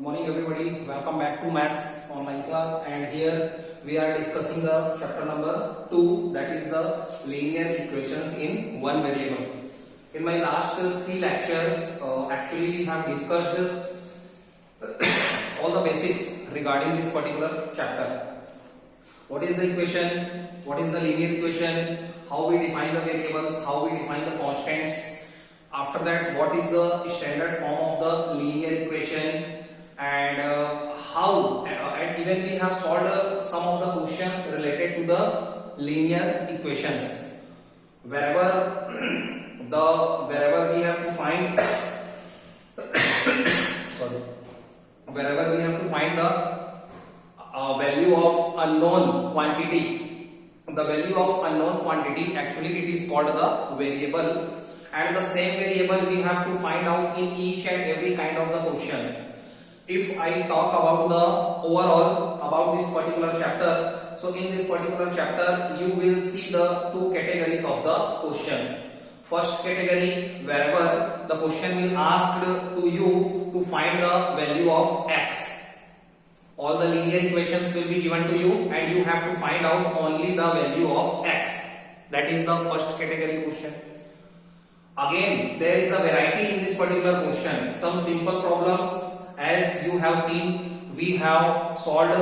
Morning everybody, welcome back to Maths online class, and here we are discussing the chapter number 2, that is the linear equations in one variable. In my last three lectures, actually we have discussed all the basics regarding this particular chapter. What is the equation, what is the linear equation, how we define the variables, how we define the constants. After that, what is the standard form of the linear equation, and how, and even we have solved some of the questions related to the linear equations. Wherever we have to find wherever we have to find the value of unknown quantity, the value of unknown quantity, actually it is called the variable, and the same variable we have to find out in each and every kind of the questions. If I talk about the overall about this particular chapter, so in this particular chapter you will see the two categories of the questions. First category, wherever the question will ask to you to find the value of x. All the linear equations will be given to you and you have to find out only the value of x. That is the first category question. Again, there is a variety in this particular question. Some simple problems, as you have seen, we have solved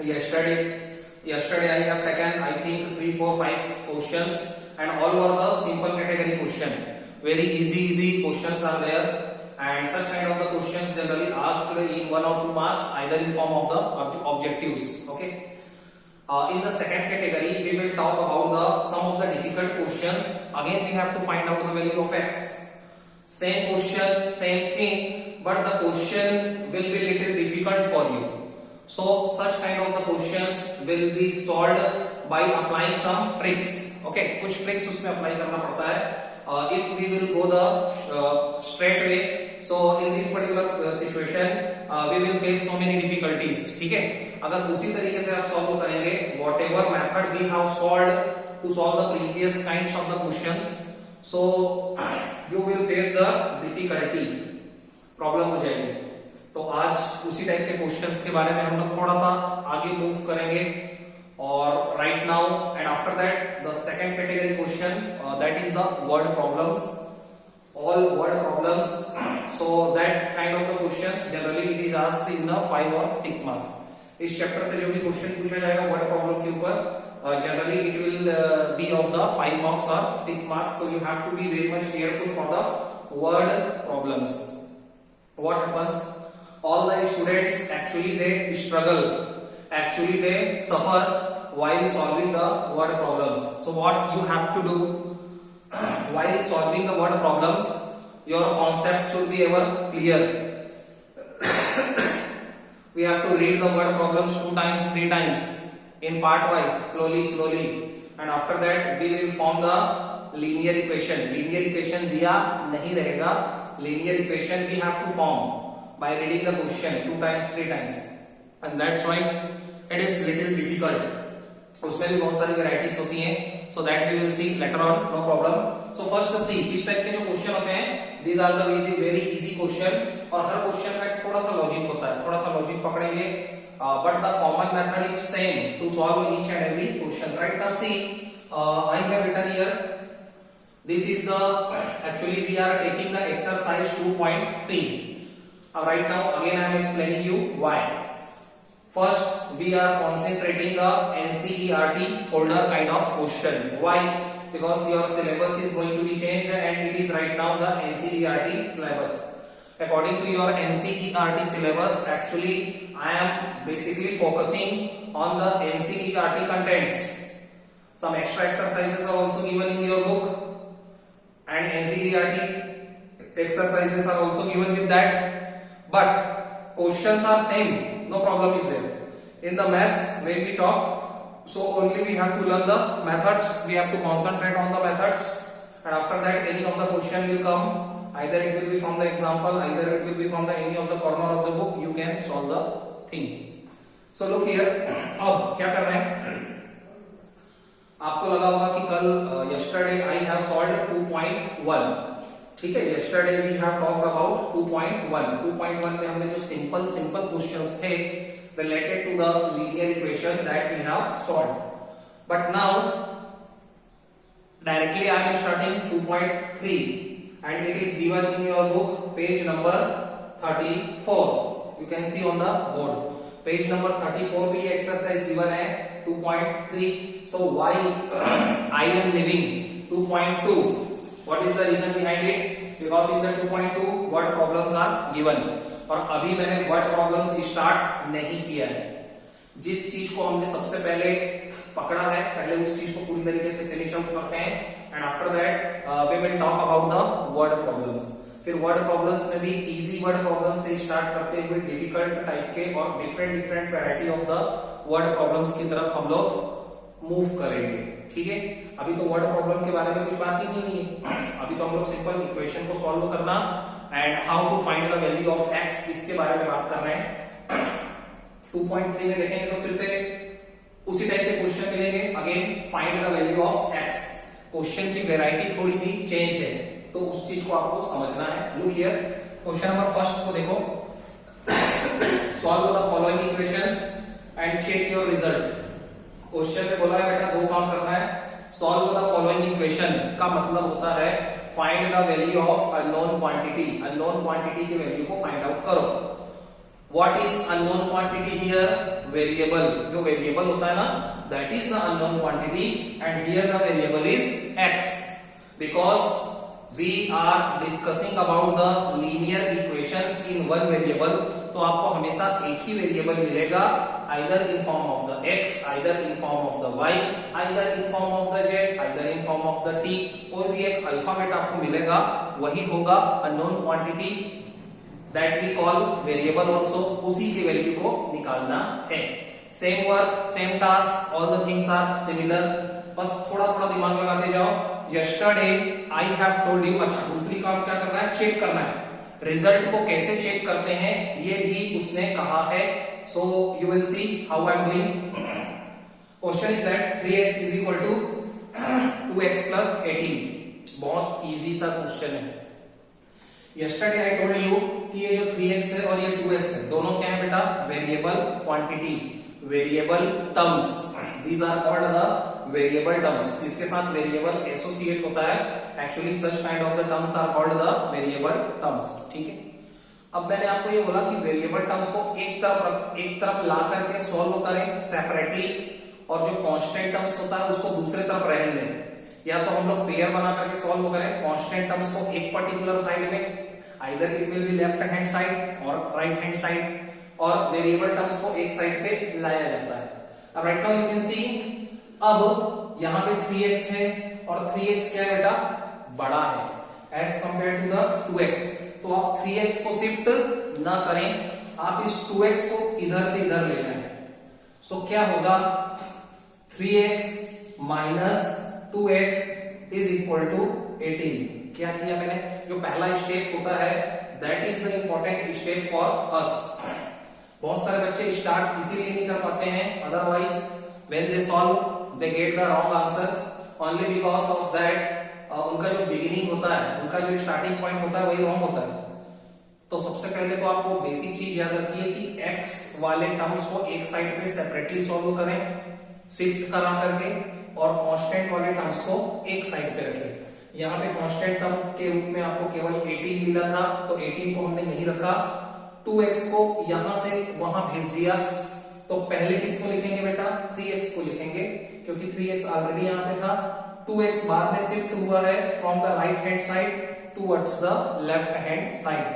yesterday. Yesterday I have taken, I think, 3, 4, 5 questions, and all were the simple category question. Very easy questions are there, and such kind of the questions generally asked in 1 or 2 marks, either in form of the objectives. Okay. In the second category, we will talk about some of the difficult questions. Again, we have to find out the value of x. Same question, same thing, but the question will be little difficult for you. So such kind of the questions will be solved by applying some tricks. Okay, कुछ tricks उसमें apply करना पड़ता है. If we will go the straight way, so in this particular situation we will face so many difficulties. ठीक है, अगर उसी तरीके से आप solve करेंगे, whatever method we have solved to solve the previous kinds of the questions, so you will face the difficulty, problem हो जाएगी. तो आज उसी टाइप के क्वेश्चंस के बारे में हम लोग थोड़ा सा आगे मूव करेंगे. और right now and after that the second category question, that is the word problems, all word problems. So that kind of the questions generally it is asked in the 5 or 6 marks. इस chapter से जो भी question पूछा जाएगा word problem के ऊपर, generally it will be of the 5 marks or 6 marks, so you have to be very much careful for the word problems. What happens, all the students actually they struggle, actually they suffer while solving the word problems. So what you have to do while solving the word problems, your concept should be ever clear. We have to read the word problems 2 times, 3 times in part wise, slowly, and after that we will form the linear equation. Linear equation दिया नहीं रहेगा, linear equation we have to form by reading the question 2 times, 3 times, and that's why it is little difficult. उसमें भी बहुत सारी varieties होती हैं, so that we will see later on, no problem. So first see, इस type के जो question होते हैं, these are the very easy question, और हर क्वेश्चन का थोड़ा सा लॉजिक होता है, थोड़ा सा लॉजिक पकड़ेंगे, but the common method is same to solve each and every question. Right now see, I have written here, this is the, actually we are taking the exercise 2.3. Right now again I am explaining you why. First we are concentrating the NCERT folder kind of question. Why? Because your syllabus is going to be changed and it is right now the NCERT syllabus. According to your NCERT syllabus, actually I am basically focusing on the NCERT contents. Some extra exercises are also given in your book, and NCERT exercises are also given with that, but questions are same, no problem is there. In the maths when we talk, so only we have to learn the methods, we have to concentrate on the methods, and after that any of the question will come, either it will be from the example, either it will be from the any of the corner of the book, you can solve the thing. So look here, अब क्या कर रहे हैं, आपको लगा होगा कि कल yesterday I have solved 2.1, ठीक है, yesterday we have talked about 2.1. 2.1 में हमने जो simple questions थे related to the linear equation that we have solved. But now directly I am starting 2.3 and it is given in your book page number 34. You can see on the board. Page number 34 भी exercise given है 2.3. So why I am leaving 2.2? What is the reason behind it? Because in the 2.2 word problems are given. और अभी मैंने word problems start नहीं किया है. जिस चीज को हमने सबसे पहले पकड़ा है, पहले उस चीज को पूरी तरीके से फिनिश आउट करते हैं and after that we will talk about the word problems. फिर वर्ड प्रॉब्लम्स में भी इजी वर्ड प्रॉब्लम से स्टार्ट करते हुए डिफिकल्ट टाइप के और different variety of the word problems की तरफ हम लोग मूव करेंगे. ठीक है, अभी तो वर्ड प्रॉब्लम के बारे में कुछ बात ही नहीं है. अभी तो हम लोग सिंपल इक्वेशन को सॉल्व करना and how to find the value of x, इसके बारे में बात कर रहे हैं. 2.3 में देखेंगे तो फिर से उसी टाइप के क्वेश्चन मिलेंगे. Again find the value of x. Question की वैरायटी थोड़ी सी चेंज है तो उस चीज को आपको समझना है. Look here, question number first को देखो. Solve the following equations and check your result. Question में बोला है बेटा दो काम करना है. सॉल्व द फॉलोइंग इक्वेशन का मतलब होता है find the value of unknown quantity. Unknown quantity की वैल्यू को फाइंड आउट करो. What is unknown quantity here? Variable. जो variable होता है ना, that is the unknown quantity and here the variable is x. Because we are discussing about the linear equations in one variable, तो आपको हमेशा एक ही variable मिलेगा, either in form of the x, either in form of the y, either in form of the z, either in form of the t. कोई भी एक alphabet आपको मिलेगा, वही होगा unknown quantity that we call variable also. उसी की value को निकालना है. Same work, same task, all the things are similar. बस थोड़ा थोड़ा दिमाग लगाते जाओ. Yesterday I have told you. अच्छा, दूसरी काम क्या करना है? चेक करना है. रिजल्ट को कैसे चेक करते हैं ये भी उसने कहा है. So you will see how I am doing. Question is that 3x is equal to 2x plus 18. बहुत इजी सा क्वेश्चन है. Yesterday I told you कि ये जो 3x है और ये 2x है, दोनों क्या है बेटा? Variable quantity, variable terms. These are called the variable terms. जिसके साथ वेरिएबल एसोसिएट होता है. Actually such kind of the terms are called the variable terms. ठीक है. अब मैंने आपको ये बोला कि वेरिएबल टर्म्स को एक तरफ ला करके सॉल्व करें सेपरेटली और जो कांस्टेंट टर्म्स होता है उसको दूसरे तरफ रहने दें. या तो हम लोग पेयर बना करके सॉल्व करें कांस्टेंट टर्म्स को एक पर्टिकुलर साइड में, either it will be left hand side और राइट हैंड साइड, और वेरिएबल टर्म्स को एक साइड पे लाया जाता है. अब राइट नाउ यू कैन सी, अब यहाँ पे 3x है और 3x क्या है बेटा? बड़ा है as compare to the 2x. तो आप 3x को शिफ्ट ना करें, आप इस 2x को इधर से इधर लेना है. सो क्या होगा? 3x minus 2x is equal to 18. क्या किया मैंने? जो पहला स्टेप होता है that is the important step for us. बहुत सारे बच्चे स्टार्ट इसीलिए नहीं कर पाते हैं, otherwise when they solve they get the wrong answers only because of that. उनका जो बिगिनिंग होता है, उनका जो स्टार्टिंग पॉइंट होता है वही रॉन्ग होता है. तो सबसे पहले तो आपको बेसिक चीज याद रखिए कि x वाले टर्म्स को एक साइड पे सेपरेटली सॉल्व करें शिफ्ट करा करके, और कांस्टेंट वाले टर्म्स को एक साइड पे रखें. यहाँ पे कांस्टेंट टर्म के रूप में आपको केवल 18 मिला था, तो 18 को हमने यहीं रखा. 2x को यहां से वहां भेज दिया. तो पहले किसको लिखेंगे बेटा? 3x को लिखेंगे, क्योंकि 3x ऑलरेडी यहाँ पे था. 2x बाद में शिफ्ट हुआ है from the right hand side towards the left hand side.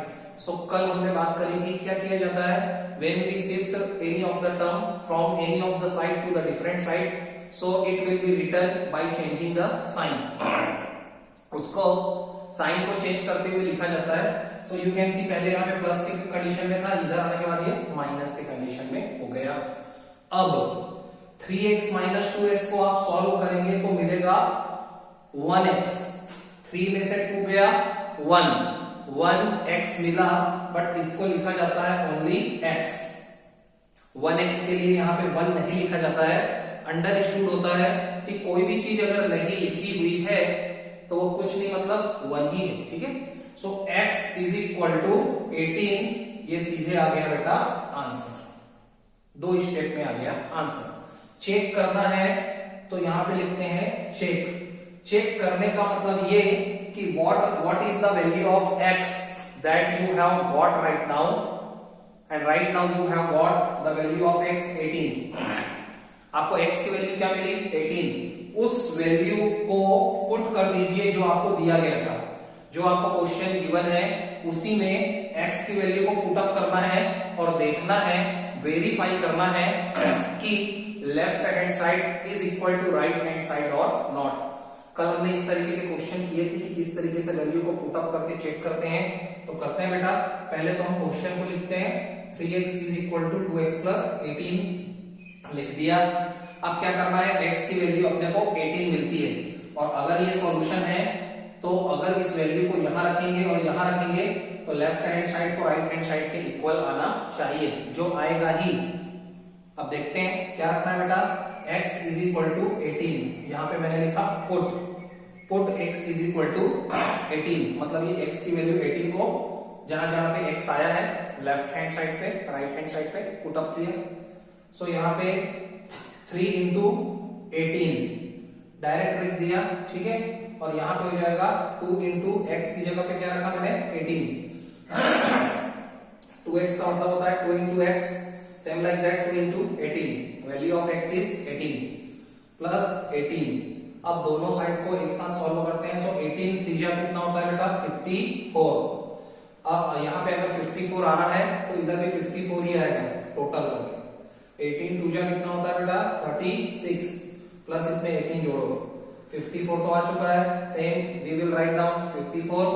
So कल हमने बात करी थी क्या किया जाता है when we shift any of the term from any of the side to the different side. So it will be written by changing the sign. उसको साइन को चेंज करते हुए लिखा जाता है. So you can see पहले यहाँ पे प्लस के कंडीशन में था, इधर आने के बाद ये माइनस के कंडीशन में हो गया. अब 3x माइनस 2x को आप सॉल्व करेंगे तो मिलेगा 1x. 3 में से 2 गया 1x मिला, बट इसको लिखा जाता है ओनली x. 1x के लिए यहाँ पे 1 नहीं लिखा जाता है. अंडरस्टूड होता है कि कोई भी चीज अगर नहीं लिखी हुई है तो वो कुछ नहीं, मतलब 1 ही है. ठीक है. सो x इज इक्वल टू 18, ये सीधे आ गया बेटा आंसर, 2 स्टेप में आ गया आंसर। चेक करना है तो यहां पे लिखते हैं चेक। चेक करने का मतलब ये कि what is the value of x that you have got right now, and right now you have got the value of x 18। आपको x की वैल्यू क्या मिली 18, उस वैल्यू को पुट कर दीजिए जो आपको दिया गया था, जो आपको क्वेश्चन गिवन है उसी में x की वैल्यू को पुट अप करना है और देखना है, वेरीफाई करना है कि left hand side is equal to right hand side और नॉट। कल हमने इस तरीके के क्वेश्चन किए थे कि किस तरीके से वैल्यू को पुट अप करके चेक करते हैं। तो करते हैं बेटा, पहले तो हम क्वेश्चन को लिखते हैं 3x is equal to 2x plus 18 लिख दिया। अब क्या करना है, x की वैल्यू अपने को 18 मिलती है, और अगर ये सॉल्यूशन है तो अगर इस वैल्यू को यहां रखेंगे और यहां रखेंगे तो लेफ्ट हैंड साइड को राइट हैंड साइड के इक्वल आना चाहिए, जो आएगा ही। अब देखते हैं क्या रखना है बेटा, x इज इक्वल टू 18, यहां पे मैंने लिखा put x is equal to 18, मतलब ये x की वैल्यू 18 को जहां जहां पे x आया है लेफ्ट हैंड साइड पे राइट हैंड साइड पे पुट अप किया। सो यहाँ पे 3 इंटू 18 डायरेक्ट लिख दिया, ठीक है, और यहाँ पे हो जाएगा 2 इंटू एक्स की जगह पे क्या रखा मैंने 18। 2x का मतलब होता है 2 into x, same like that 2 into 18, value of x is 18 plus 18। अब दोनों साइड को एक साथ सॉल्व करते हैं। सो 18 3 जा कितना होता है बेटा 54। अब यहाँ पे अगर 54 आ रहा है तो इधर भी 54 ही आएगा टोटल करके। 18 2 जा कितना होता है बेटा 36, प्लस इसमें 18 जोड़ो, 54 तो आ चुका है। Same we will write down 54,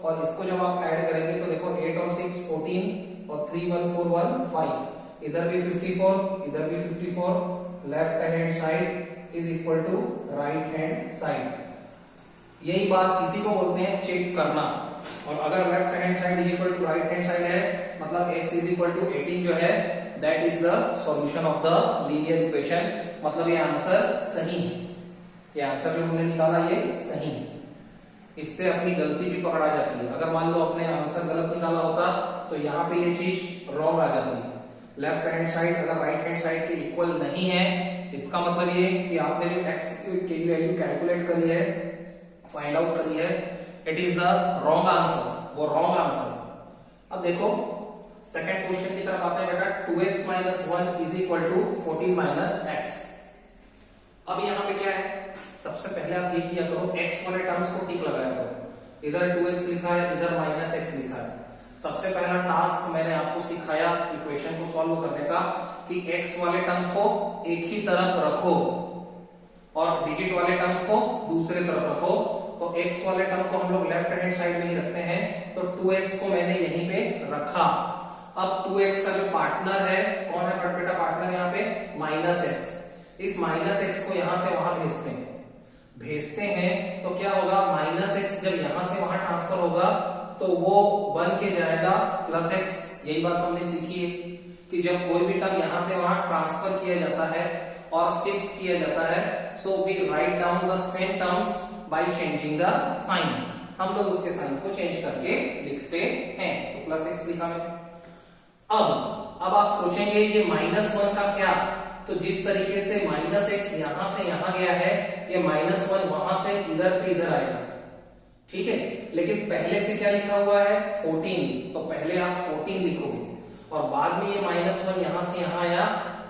और इसको जब आप ऐड करेंगे तो देखो 8 और 6 14, और 3 1 4 1 5, इधर भी 54 इधर भी 54, left hand side is equal to right hand side. यही बात, इसी को बोलते हैं चेक करना। और अगर left hand side is equal to right hand side है, मतलब x इज इक्वल टू 18 जो है that is the solution of the linear equation, मतलब ये आंसर सही है, ये आंसर जो हमने निकाला ये सही है। इससे अपनी गलती भी पकड़ा जाती है। अगर मान लो अपने आंसर गलत निकाला होता तो यहाँ पे ये चीज रॉन्ग आ जाती है। लेफ्ट हैंड साइड अगर राइट हैंड साइड के इक्वल नहीं है, इसका मतलब ये कि आपने जो x की वैल्यू कैलकुलेट करी है, फाइंड आउट करी है, it is the wrong answer, वो रॉन्ग आंसर। अब देखो सेकंड क्वेश्चन की तरफ आते हैं बेटा, 2x minus 1 is equal to 14 minus x। अब यहाँ पे क्या है, सबसे पहले आप ये किया करो, x वाले टर्म्स को टिक लगाया करो। इधर 2x लिखा है, इधर माइनस x लिखा है। सबसे पहला टास्क मैंने आपको सिखाया इक्वेशन को सॉल्व करने का कि x वाले टर्म्स को एक ही तरफ रखो और डिजिट वाले टर्म्स को दूसरे तरफ रखो। तो x वाले टर्म को हम लोग लेफ्ट हैंड साइड में ही रखते हैं, तो 2x को मैंने यहीं पे रखा। अब 2x का जो पार्टनर है, कौन है बेटा पार्टनर यहाँ पे, माइनस x। इस माइनस x को यहां से वहां भेजते हैं तो क्या होगा, माइनस x जब यहां से वहां ट्रांसफर होगा तो वो बन के जाएगा प्लस x। यही बात हमने सीखी है कि जब कोई भी टर्म यहां से वहां ट्रांसफर किया जाता है और शिफ्ट किया जाता है, so we write down the same terms by changing the sign. हम लोग उसके साइन को चेंज करके लिखते हैं। तो प्लस x लिखा मैंने। अब आप सोचेंगे ये -1 का क्या, तो जिस तरीके से -x यहां से यहां गया है, ये -1 वहां से इधर आएगा, ठीक है। लेकिन पहले से क्या लिखा हुआ है 14, तो पहले आप 14 लिखोगे और बाद में ये -1 यहां से यहां आया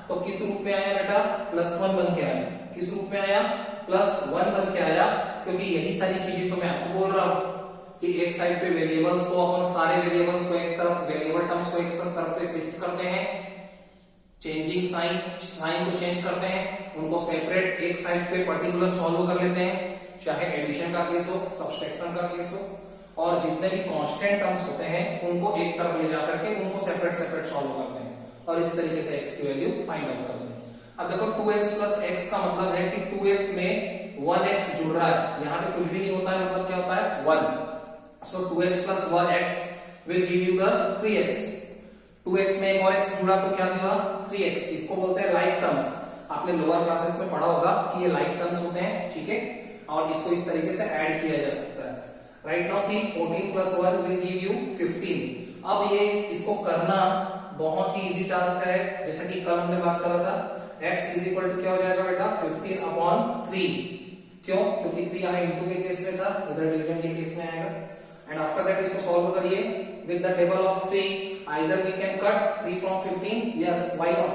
तो किस रूप में आया बेटा, +1 बन के आया। किस रूप में आया, +1 बन के आया, क्योंकि यही सारी चीजें तो मैं आपको बोल रहा हूं कि एक साइड पे वेरिएबल्स को अपन सारे वेरिएबल्स को एक तरफ, वेरिएबल टर्म्स को एक तरफ पे शिफ्ट करते हैं, चेंजिंग साइन को चेंज करते हैं, उनको सेपरेट एक साइड पे पर्टिकुलर सॉल्व कर लेते हैं, चाहे एडिशन का केस हो, सब्सट्रैक्शन का केस हो, और जितने भी कांस्टेंट टर्म्स होते हैं उनको एक तरफ ले जाकर के उनको सेपरेट सॉल्व करते हैं और इस तरीके से x की वैल्यू फाइंड आउट करते हैं। अब देखो 2x प्लस x का मतलब है कि 2x में 1x जुड़ रहा है, यहाँ पे कुछ भी नहीं होता है, मतलब क्या होता है 1। So 2x plus 1x will give you the 3x। 2x में एक और x जुड़ा तो क्या हुआ 3x। इसको बोलते हैं लाइक टर्म्स। आपने लोअर क्लासेस में पढ़ा होगा कि ये लाइक टर्म्स होते हैं, ठीक है, और इसको इस तरीके से ऐड किया जा सकता है। Right now C 14 plus 1 will give you 15। अब ये इसको करना बहुत ही इजी टास्क है, जैसा कि कल हमने बात करा था। x इज इक्वल टू क्या हो जाएगा बेटा 15 अपॉन 3। क्यों? क्योंकि 3 यहाँ इंटू के केस में था, इधर डिवीजन के केस में आएगा। एंड आफ्टर दैट इसको सॉल्व करिए with the table of 3। Either we can cut 3 from 15, yes why not.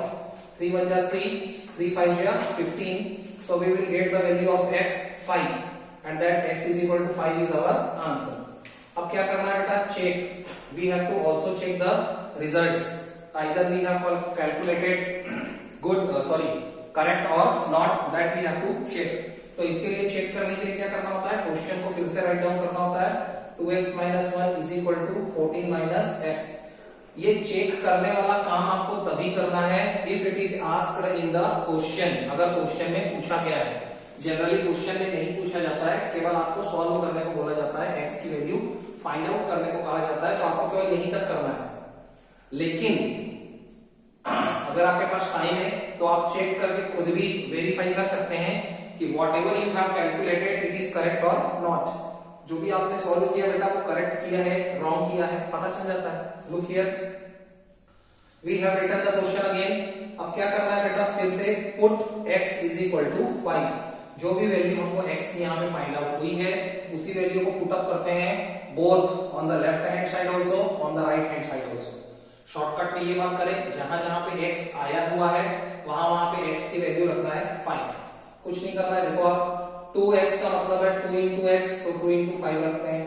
3 1 जा 3, 3 5 जा 15, so we will get the value of x 5 and that x is equal to 5 is our answer. अब क्या करना है बेटा? Check, we have to also check the results. Either we have calculated good correct or not, that we have to check. तो इसके लिए check करने के लिए क्या करना होता है? क्वेश्चन को फिर से राइट डाउन करना होता है। 2x minus 1 is equal to 14 minus x. ये चेक करने वाला काम आपको तभी करना है if it is asked in the question, अगर क्वेश्चन में पूछा गया है। जनरली क्वेश्चन में नहीं पूछा जाता है, केवल आपको सॉल्व करने को बोला जाता है, x की वैल्यू फाइंड आउट करने को कहा जाता है, तो आपको केवल यहीं तक करना है। लेकिन अगर आपके पास टाइम है तो आप चेक करके खुद भी वेरीफाई कर सकते हैं कि what ever you have calculated it is correct और नॉट। जो भी आपने सॉल्व किया बेटा वो करेक्ट किया है, रॉन्ग किया है, पता चल जाता है। Look here, we have written the question again. अब क्या करना है बेटा? फिर से put x is equal to 5। जो भी वैल्यू हमको x की यहाँ पे फाइंड आउट हुई है उसी वैल्यू को पुट अप करते हैं, both on the left hand side also, on the right hand side also. Shortcut में ये बात करें, जहां जहां पे x आया हुआ है वहां वहां पे x की वैल्यू रखना है 5। कुछ नहीं करना है। देखो आप 2x का मतलब है 2 into x, तो 2 into 5 रखते हैं।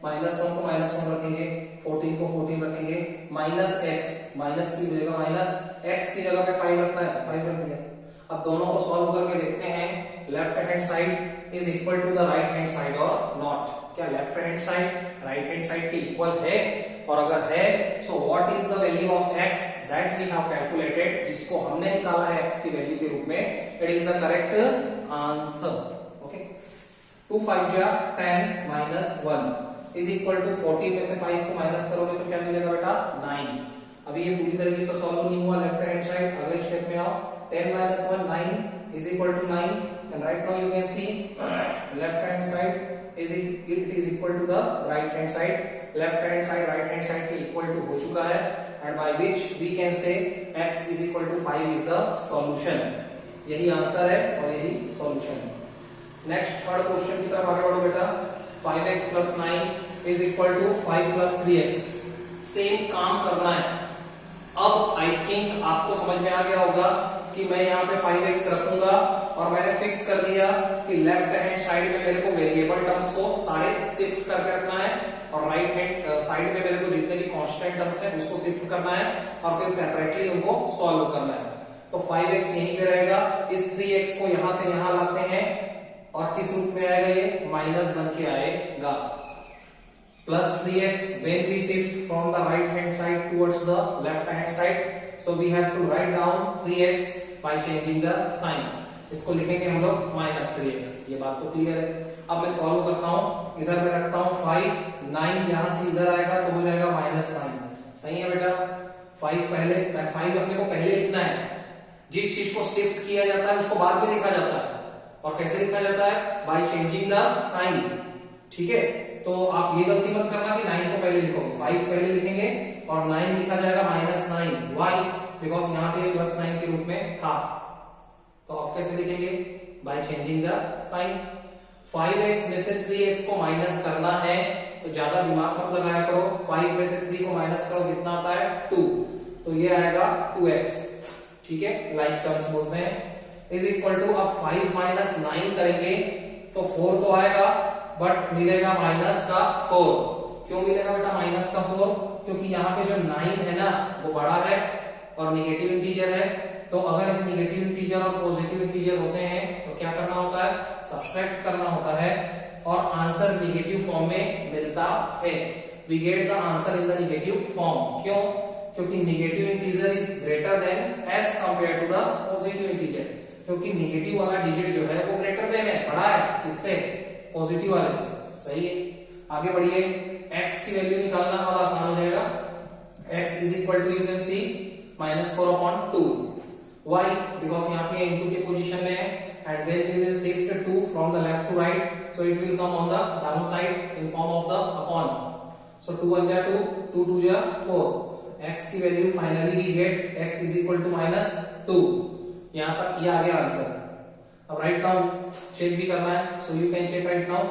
-1 को -1 रखेंगे, 14 को 14 रखेंगे, माइनस x, माइनस की जगह माइनस x की जगह पे 5 रखना है, 5 रख दिया। अब दोनों को सॉल्व करके देखते हैं, left hand side is equal to the right hand side और नॉट। क्या left hand side right hand side के इक्वल है? और अगर है so what is the value of x that we have calculated, जिसको हमने निकाला है x की वैल्यू के रूप में, it is the correct answer. Okay, 2 5 जा 10 minus 1 इज इक्वल टू 40 में से 5 को माइनस करोगे तो क्या मिलेगा बेटा? 9। अभी ये पूरी तरीके से सॉल्व नहीं हुआ लेफ्ट हैंड साइड, अगले स्टेप में आओ। 10 minus 1 9 is equal to 9, and right now you can see left hand side is equal to the right hand side. Left hand side right hand side के equal to हो चुका है, and by which we can say x is equal to 5 is the solution. यही answer है और यही solution है। Next third question की तरफ आगे बढ़ो बेटा। 5x plus 9 is equal to 5 plus 3x। Same काम करना है। अब आई थिंक आपको समझ में आ गया होगा कि मैं यहाँ पे 5x रखूंगा और मैंने फिक्स कर दिया कि लेफ्ट हैंड साइड में मेरे को वेरिएबल टर्म्स को सारे शिफ्ट करके रखना है और राइट हैंड साइड में मेरे को जितने भी कांस्टेंट टर्म्स हैं उसको शिफ्ट करना है और फिर सेपरेटली उनको सॉल्व करना है। तो 5x यहीं पे रहेगा, इस 3x को यहां से यहां लाते हैं और किस रूप में आएगा? ये माइनस बन के आएगा। Plus 3x when we shift from the right hand side towards the left hand side, so we have to write down 3x by changing the sign. इसको लिखेंगे हम लोग -3x। ये बात तो क्लियर है। अब मैं सॉल्व करता हूँ, इधर मैं रखता हूँ 5, 9 यहां से इधर आएगा तो हो जाएगा -9। सही है बेटा? 5 पहले 5 अपने को पहले लिखना है। जिस चीज को शिफ्ट किया जाता है उसको बाद में लिखा जाता है, और कैसे लिखा जाता है? By changing the sign. ठीक है, तो आप ये गलती मत करना कि 9 को पहले लिखोगे, 5 पहले लिखेंगे और 9 लिखा जाएगा -9। वाई? बिकॉज यहाँ पे +9 के रूप में था। तो आप कैसे लिखेंगे? Bye changing the sign. 5x में से 3x को माइनस करना है तो ज्यादा दिमाग मत लगाया करो। 5 में से 3 को माइनस करो, कितना आता है? 2। तो ये आएगा 2x। ठीक है, लाइक टर्म्स बोलते हैं। इज इक्वल टू, अब 5 माइनस 9 करेंगे तो 4 तो आएगा बट मिलेगा माइनस का 4। क्यों मिलेगा बेटा माइनस का 4? क्योंकि यहाँ पे जो 9 है ना वो बड़ा है और निगेटिव इंटीजर है। तो अगर एक निगेटिव इंटीजर और पॉजिटिव इंटीजर होते हैं तो क्या करना होता है? सब्सट्रैक्ट करना होता है और आंसर निगेटिव फॉर्म में मिलता है। We get the answer in the negative form. क्यों? क्योंकि negative integer is greater than as compare to the positive integer. क्योंकि निगेटिव वाला डिजिट जो है वो ग्रेटर देन है, बड़ा है इससे, पॉजिटिव वाले से। सही है, आगे बढ़िए। x की वैल्यू निकालना अब आसान हो जाएगा। x is equal to, you can see -4/2। Why? Because यहाँ पे इनटू के पोजीशन में है, and when we will shift 2 from the left to right so it will come on the down side in form of the upon. So 2 1 2, 2 2 4. x की value finally we get x is equal to -2. यहां तक ये आ गया answer. अब write down check भी करना है, so you can check right now.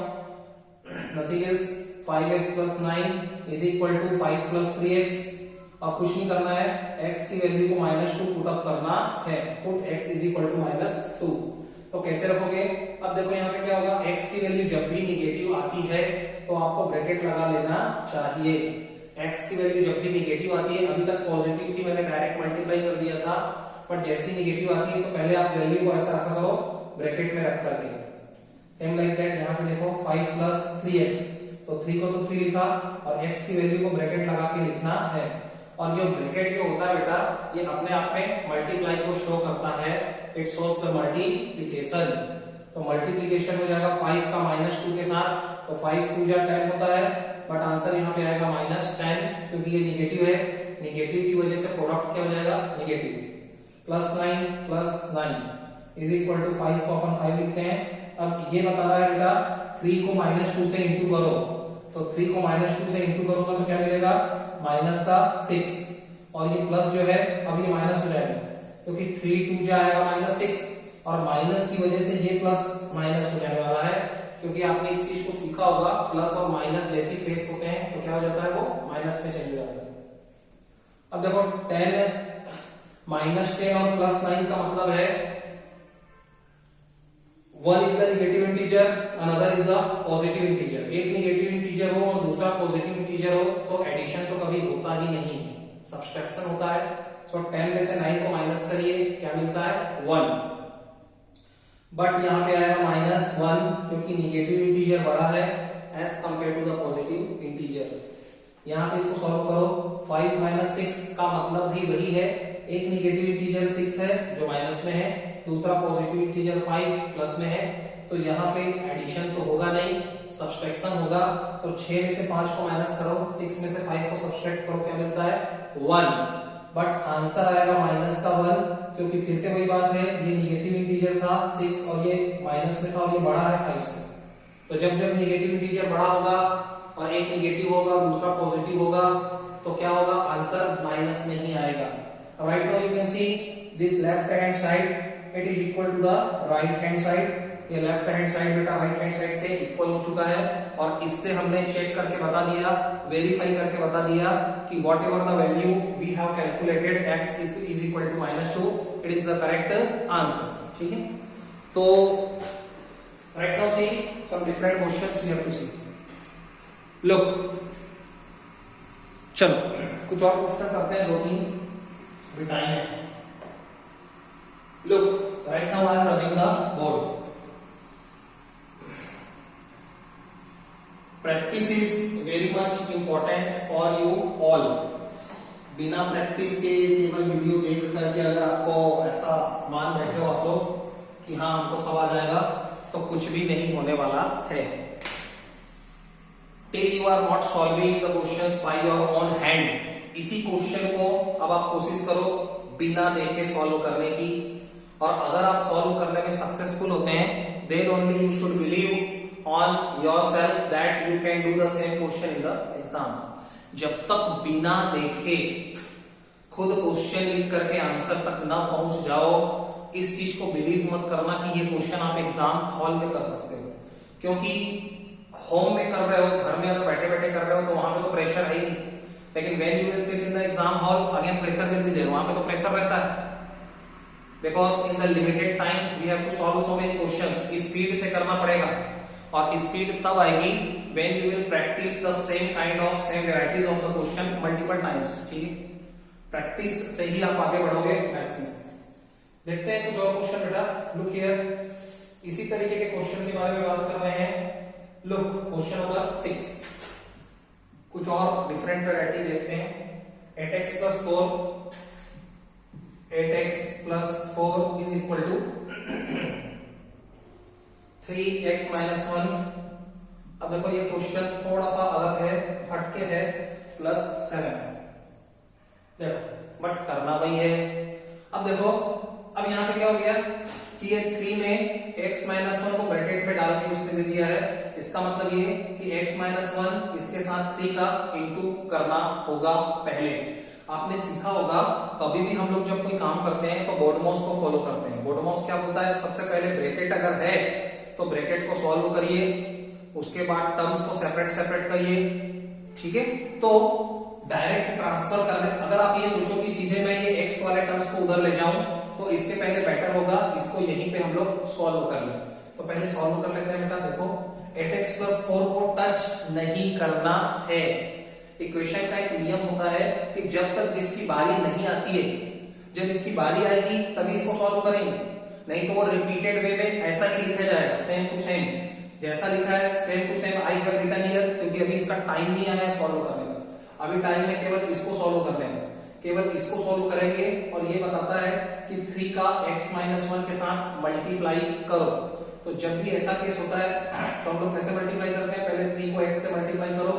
Nothing else. 5x plus 9 is equal to 5 plus 3x. अब कुछ नहीं करना है, x की वैल्यू को -2 पुट अप करना है. Put x is equal to -2. तो कैसे रखोगे? अब देखो यहाँ पे क्या होगा, x की वैल्यू जब भी निगेटिव आती है तो आपको ब्रैकेट लगा लेना चाहिए. x की वैल्यू जब भी निगेटिव आती है, अभी तक पॉजिटिव थी, मैंने डायरेक्ट मल्टीप्लाई कर दिया था, पर जैसी निगेटिव आती है तो पहले आप वैल्यू को ऐसा रखा करो ब्रैकेट में रख करके. सेम लाइक दैट यहाँ पे देखो 5 plus 3x, तो 3 को तो 3 लिखा और x की वैल्यू को ब्रैकेट लगा के लिखना है. और ये ब्रैकेट जो होता है बेटा, ये अपने आप में मल्टीप्लाई को शो करता है. It shows the multiplication. तो मल्टीप्लिकेशन हो जाएगा 5 का -2 के साथ, तो 5 2 10 होता है, बट आंसर यहाँ पे आएगा -10 क्योंकि ये निगेटिव है. निगेटिव की वजह से प्रोडक्ट क्या हो जाएगा, निगेटिव. +9 + 9 इज इक्वल टू 5 को अपन 5 लिखते हैं. अब ये बता रहा है बेटा 3 को -2 से इंटू करो, तो 3 को -2 से इंटू करोगे तो क्या मिलेगा, -6. और ये प्लस जो है अब ये माइनस हो जाएगा क्योंकि 3 2 आएगा -6 और माइनस की वजह से ये प्लस माइनस हो जाने वाला है. क्योंकि आपने इस चीज को सीखा होगा, प्लस और माइनस जैसी फेस होते हैं तो क्या हो जाता है, वो माइनस में चले जाता है. अब देखो 10 -10 और +9 का मतलब है one is the negative integer, another is the positive integer. एक नेगेटिव इंटीजर हो और दूसरा पॉजिटिव इंटीजर हो तो एडिशन तो कभी होता ही नहीं, सब्सट्रैक्शन होता है. सो 10 में से 9 को माइनस करिए, क्या मिलता है, 1. बट यहाँ पे आएगा -1 क्योंकि नेगेटिव इंटीजर बड़ा है as compare to the positive integer. यहाँ पे इसको सॉल्व करो. 5 - 6 का मतलब भी वही है, एक नेगेटिव इंटीजर 6 है जो माइनस में है, दूसरा पॉजिटिव इंटीजर 5 प्लस में है. तो यहाँ पे एडिशन तो होगा नहीं, सब्सट्रैक्शन होगा. तो 6 में से 5 को माइनस करो, 6 में से 5 को सब्सट्रैक्ट करो, क्या मिलता है, 1. बट आंसर आएगा -1 क्योंकि फिर से वही बात है, ये नेगेटिव इंटीजर था 6 और ये माइनस में था और ये बड़ा है 5 से. तो जब जब नेगेटिव इंटीजर बड़ा होगा और एक नेगेटिव होगा दूसरा पॉजिटिव होगा तो क्या होगा, आंसर माइनस में ही आएगा. Right now you can see this left hand side it is equal to the right hand side. ये लेफ्ट हैंड साइड बेटा राइट हैंड साइड के इक्वल हो चुका है और इससे हमने चेक करके बता दिया, वेरीफाई करके बता दिया कि whatever the value we have calculated x is equal to -2, it is the correct answer. ठीक है, तो right now see some different questions we have to see. Look, चलो कुछ और क्वेश्चन करते हैं, 2-3 टाइम है. Look, right now I am running the board. Practice is very much important for you all. बिना प्रैक्टिस के केवल वीडियो देख करके अगर आपको ऐसा मान बैठे हो आप लोग कि हाँ हमको सब आ जाएगा, तो कुछ भी नहीं होने वाला है. Till you are not solving the questions by your own hand. इसी क्वेश्चन को अब आप कोशिश करो बिना देखे सॉल्व करने की, और अगर आप सॉल्व करने में सक्सेसफुल होते हैं then only you should believe on yourself that you can do the same question in the exam. जब तक बिना देखे खुद क्वेश्चन लिख करके आंसर तक ना पहुंच जाओ, इस चीज को बिलीव मत करना कि ये क्वेश्चन आप एग्जाम हॉल में कर सकते हो. क्योंकि होम में कर रहे हो, घर में अगर बैठे बैठे कर रहे हो तो वहां पे तो प्रेशर है ही नहीं. लेकिन when you will sit in the exam hall, again pressure will be there. वहां पे तो प्रेशर रहता है, because in the limited time we have to solve so many questions. Speed से करना पड़ेगा और स्पीड तब आएगी when you will practice the same kind of same varieties of the question multiple times. ठीक है, प्रैक्टिस से ही आप आगे बढ़ोगे मैथ्स में. देखते हैं कुछ और क्वेश्चन बेटा. लुक हियर, इसी तरीके के क्वेश्चन के बारे में बात कर रहे हैं. लुक, क्वेश्चन नंबर 6, कुछ और डिफरेंट वैरायटी देखते हैं. 8x plus 4 is equal to 3x minus 1. अब देखो ये क्वेश्चन थोड़ा सा अलग है, हटके है, +7. देखो बट करना वही है. अब देखो, अब यहाँ पे क्या हो गया कि ये 3 में x माइनस 1 को ब्रैकेट में डाल के उसने दे दिया है। इसका मतलब ये कि x माइनस 1 इसके साथ 3 का इंटू करना होगा। पहले आपने सीखा होगा कभी भी हम लोग जब कोई काम करते हैं तो बोडमॉस को फॉलो करते हैं। बोडमॉस क्या बोलता है, सबसे पहले ब्रैकेट अगर है तो ब्रैकेट को सॉल्व करिए, उसके बाद टर्म्स को सेपरेट सेपरेट करिए, ठीक है। तो डायरेक्ट ट्रांसफर करने, अगर आप ये सोचो कि सीधे मैं ये x वाले टर्म्स को उधर ले जाऊं तो इसके पहले बेटर होगा इसको यहीं पे हम लोग सॉल्व कर लें। तो पहले सॉल्व कर लेते हैं बेटा। देखो 8x प्लस 4 को टच नहीं करना है। इक्वेशन का एक नियम होता है कि जब तक जिसकी बारी नहीं आती है, जब इसकी बारी आएगी तभी इसको सॉल्व करेंगे, नहीं तो वो रिपीटेड वे में ऐसा ही लिखा जाएगा, सेम टू सेम जैसा लिखा है, same to same I have written here, क्योंकि अभी इसका टाइम नहीं आया है सॉल्व करने का। अभी टाइम में केवल इसको सॉल्व कर लेंगे, केवल इसको सॉल्व करेंगे। और ये बताता है कि 3 का x माइनस 1 के साथ मल्टीप्लाई करो। तो जब भी ऐसा केस होता है तो हम लोग कैसे मल्टीप्लाई करते हैं, पहले 3 को x से मल्टीप्लाई करो,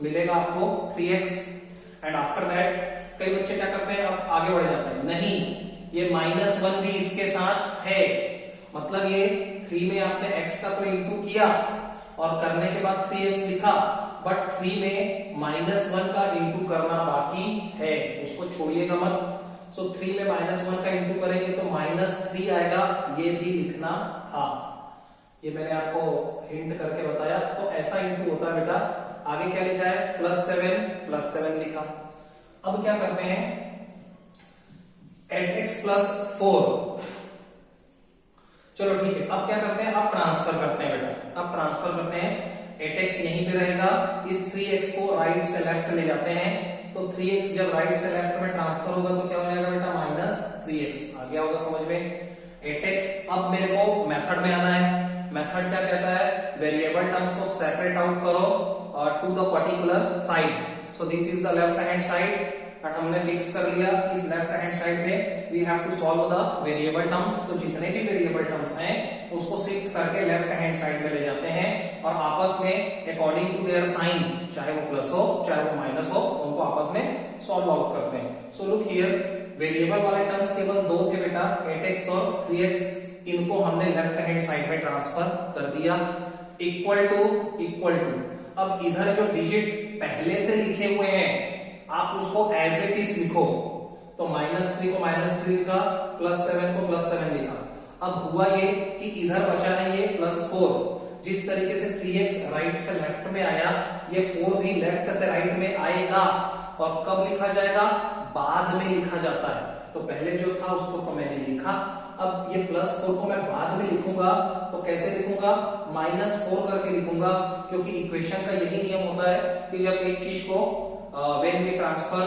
मिलेगा आपको 3x। एंड आफ्टर दैट कई बच्चे क्या करते हैं, अब आगे बढ़ जाते हैं, नहीं ये -1 भी इसके साथ है, मतलब ये 3 में आपने x का तो इंटू किया और करने के बाद 3x लिखा, बट 3 में -1 का इंटू करना बाकी है, उसको छोड़िएगा मत। सो 3 में -1 का इंटू करेंगे तो -3 आएगा, ये भी लिखना था। ये मैंने आपको हिंट करके बताया। तो ऐसा इंटू होता है बेटा। आगे क्या लिखा है, +7 लिखा। अब क्या करते हैं, 8x प्लस 4, चलो ठीक है। अब क्या करते हैं, अब ट्रांसफर करते हैं बेटा। अब ट्रांसफर करते हैं, 8x यहीं पे रहेगा, इस 3x को राइट से लेफ्ट ले जाते हैं, तो 3x जब राइट से लेफ्ट में ट्रांसफर होगा तो क्या हो जाएगा बेटा, -3x। आ गया होगा समझ में। 8x, अब मेरे को मेथड में आना है। मेथड क्या कहता है, वेरिएबल टर्म्स को सेपरेट आउट करो to the particular side. So this is the left hand side, और हमने फिक्स कर लिया इस लेफ्ट हैंड साइड में we have to solve the variable terms. तो जितने भी वेरिएबल टर्म्स हैं उसको शिफ्ट करके लेफ्ट हैंड साइड में ले जाते हैं और आपस में अकॉर्डिंग टू देयर साइन, चाहे वो प्लस हो चाहे वो माइनस हो, उनको आपस में सॉल्व आउट करते हैं। सो लुक हियर, वेरिएबल वाले टर्म्स केवल 2 थे बेटा, 8x और 3x। इनको हमने लेफ्ट हैंड साइड में ट्रांसफर कर दिया। इक्वल टू अब इधर जो डिजिट पहले से लिखे हुए हैं आप उसको एज इट इज लिखो। तो -3 को -3 लिखा, +7 को +7 लिखा। अब हुआ ये कि इधर बचा है ये +4। जिस तरीके से 3x राइट से लेफ्ट में आया, ये 4 भी लेफ्ट से राइट में आएगा। और कब लिखा जाएगा, बाद में लिखा जाता है। तो पहले जो था उसको तो मैंने लिखा, अब ये +4 को मैं बाद में लिखूंगा। तो कैसे लिखूंगा, -4 करके लिखूंगा, क्योंकि इक्वेशन का यही नियम होता है कि जब एक चीज को when we transfer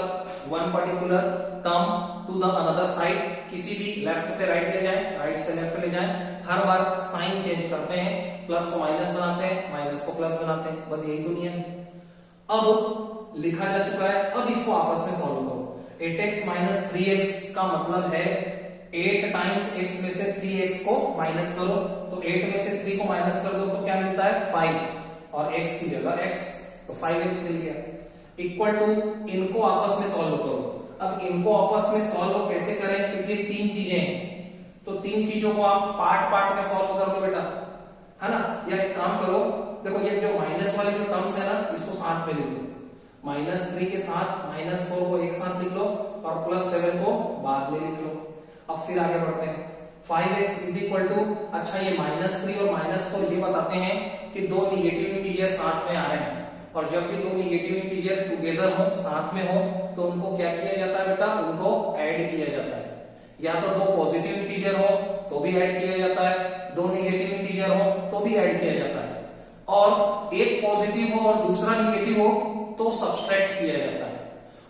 one particular term to the another side, किसी भी लेफ्ट से राइट ले जाएं, राइट से लेफ्ट ले जाएं, हर बार साइन चेंज करते हैं, प्लस को माइनस बनाते हैं, माइनस को प्लस बनाते हैं, बस यही तो नियम है। अब लिखा जा चुका है, अब इसको आपस में सॉल्व करो। 8x माइनस 3x का मतलब है 8 टाइम्स x में से 3x को माइनस करो, तो 8 में से 3 को माइनस कर दो तो क्या मिलता है 5, और x की जगह x, तो 5x मिल गया। इक्वल टू, इनको आपस में सॉल्व करो। अब इनको आपस में सॉल्व कैसे करें, क्योंकि 3 चीजें हैं, तो 3 चीजों को आप पार्ट पार्ट में सॉल्व कर दो बेटा, है ना। या एक काम करो, देखो ये जो माइनस वाले जो टर्म्स है ना, इसको साथ में लिख लो। -3 के साथ -4 को एक साथ लिख लो और +7 को बाद में लिख लो। अब फिर आगे बढ़ते हैं। 5x इज इक्वल टू, अच्छा ये -3 और -4 ये बताते हैं कि दो निगेटिव इंटीजर साथ में आ रहे हैं, और जब भी दो निगेटिव इंटीजर टुगेदर हो, साथ में हो, तो उनको क्या किया जाता है बेटा, उनको ऐड किया जाता है। या तो दो पॉजिटिव इंटीजर हो तो भी ऐड किया जाता है, दो नेगेटिव इंटीजर हो तो भी ऐड किया जाता है, और एक पॉजिटिव हो और दूसरा निगेटिव हो तो सब्सट्रैक्ट किया जाता है।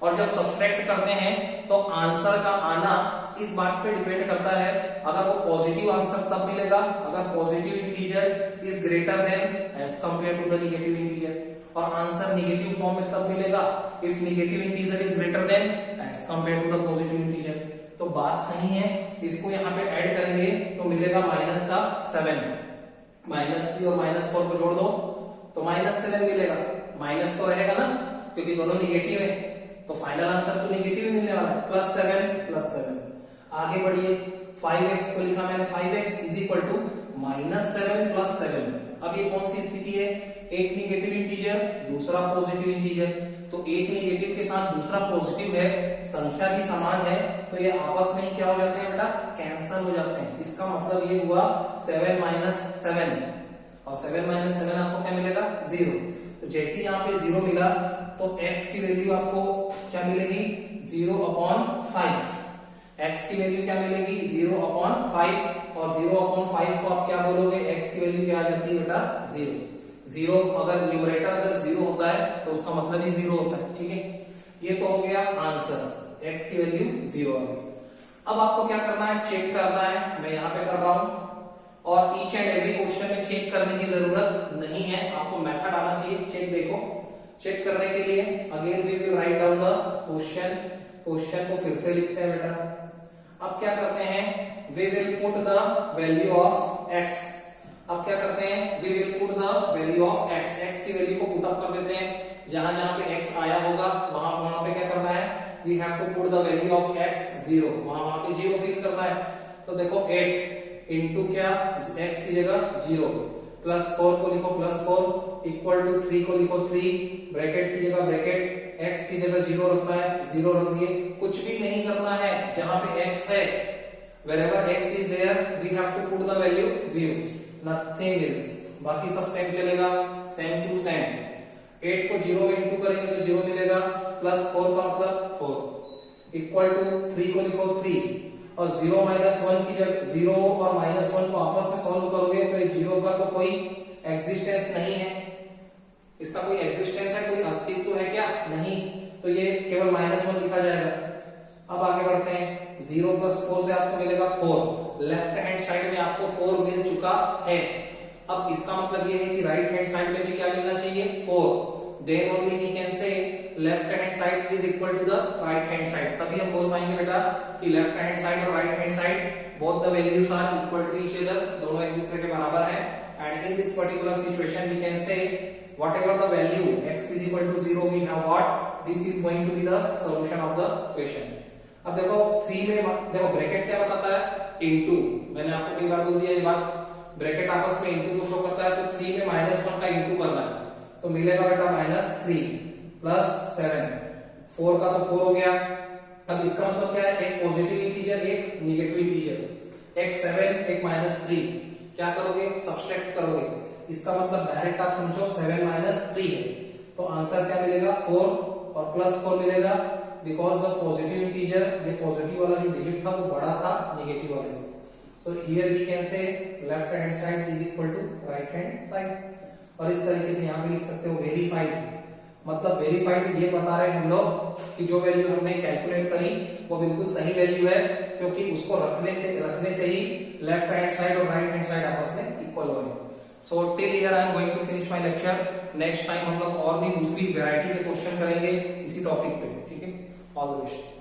और जब सब्सट्रैक्ट करते हैं तो आंसर का आना इस बात पे डिपेंड करता है, अगर वो पॉजिटिव आंसर तब मिलेगा अगर positive integer is greater than as compare to the negative integer, और आंसर निगेटिव फॉर्म में तब मिलेगा if negative integer is greater than as compare to the positive integer. तो बात सही है, इसको यहाँ पे ऐड करेंगे तो मिलेगा -7, -3 और -4 को जोड़ दो तो -7 मिलेगा। माइनस तो रहेगा ना, क्योंकि दोनों निगेटिव है, तो फाइनल आंसर तो निगेटिव ही मिलने वाला है, +7 +7। आगे बढ़िए, 5x को लिखा मैंने 5x इज इक्वल टू -7 + 7। अब ये कौन सी स्थिति है, एक निगेटिव इंटीजर दूसरा पॉजिटिव इंटीजर, तो एक निगेटिव के साथ दूसरा पॉजिटिव है, संख्या भी समान है, तो ये आपस में ही क्या हो जाते हैं बेटा, कैंसल हो जाते हैं। इसका मतलब ये हुआ 7 - 7 और 7 - 7 आपको क्या मिलेगा 0। तो जैसे ही यहाँ पे 0 मिला तो x की वैल्यू आपको क्या मिलेगी 0/5। x की वैल्यू क्या मिलेगी 0/5 और 0/5 को आप क्या बोलोगे, x की वैल्यू क्या आ जाती है बेटा 0। 0 अगर न्यूमरेटर अगर 0 होता है तो उसका मतलब ही 0 होता है, ठीक है। ये तो हो गया आंसर, x की वैल्यू 0 आ गई। अब आपको क्या करना है, चेक करना है, मैं यहाँ पे कर रहा हूं। और ईच एंड एवरी क्वेश्चन में चेक करने की जरूरत नहीं है, आपको मेथड आना चाहिए। चेक देखो, चेक करने के लिए again we will write down the question. Question को फिर से लिखते हैं बेटा। अब क्या करते हैं, we will put the value of x। अब क्या करते हैं, we will put the value of x। x की वैल्यू को पुट अप कर देते हैं, जहां जहां पे x आया होगा वहां वहां पे क्या करना है, we have to put the value of x 0, वहां वहां पे 0 फिल करना है। तो देखो 8 इंटू क्या, x की जगह 0 प्लस 4 को लिखो +4 इक्वल टू 3 को लिखो 3, ब्रैकेट की जगह ब्रैकेट, x की जगह 0 रखना है 0 रख दिए। कुछ भी नहीं करना है, जहां पे x है wherever x is there we have to put the value 0, nothing else। बाकी सब सेम चलेगा, सेम टू सेम। 8 को 0 में इंटू करेंगे तो 0 मिलेगा, प्लस 4 का मतलब 4 इक्वल टू 3 को लिखो 3 और 0 - 1 की जगह 0 और -1 को आपस में सॉल्व करोगे तो 0 का तो कोई एग्जिस्टेंस नहीं है, इसका कोई एग्जिस्टेंस है, कोई अस्तित्व है क्या, नहीं, तो ये केवल -1 लिखा जाएगा। अब आगे बढ़ते हैं, 0 + 4 से आपको मिलेगा 4, लेफ्ट हैंड साइड में आपको 4 मिल चुका है। अब इसका मतलब ये है कि राइट हैंड साइड में भी क्या मिलना चाहिए 4, then only we can say left hand side is equal to the right hand side. तभी हम बोल पाएंगे बेटा कि लेफ्ट हैंड साइड और right hand side both the values are equal to each other, दोनों एक दूसरे के बराबर है। And in this particular situation we can say whatever the value x is equal to 0 we have got, this is going to be the solution of the question। अब देखो 3 में देखो ब्रैकेट क्या बताता है इनटू, मैंने आपको कई बार बोल दिया ये बात, ब्रैकेट आपस में इनटू को शो करता है, तो 3 में -1 का इनटू करना है तो मिलेगा बेटा -3 + 7, 4 का तो 4 हो गया। अब इसका मतलब क्या है, एक पॉजिटिव इंटीजर एक निगेटिव इंटीजर, एक 7 एक -3, क्या करोगे सब्सट्रैक्ट करोगे, इसका मतलब डायरेक्ट आप समझो 7 - 3 है, तो आंसर क्या मिलेगा 4 और +4 मिलेगा, बिकॉज द पॉजिटिव इंटीजर, ये पॉजिटिव वाला जो डिजिट था वो बड़ा था नेगेटिव वाले से। So here we can say left hand side is equal to right hand side. और इस तरीके से यहाँ पे लिख सकते हो वेरीफाइड, मतलब वेरीफाइड ये बता रहे हैं हम लोग कि जो वैल्यू हमने कैलकुलेट करी वो बिल्कुल सही वैल्यू है, क्योंकि उसको रखने से ही लेफ्ट हैंड साइड और राइट हैंड साइड आपस में इक्वल हो रहे हैं। So till here I am going to finish my lecture. Next time हम लोग और भी दूसरी वैरायटी के क्वेश्चन करेंगे इसी टॉपिक पे, ठीक है। All the best.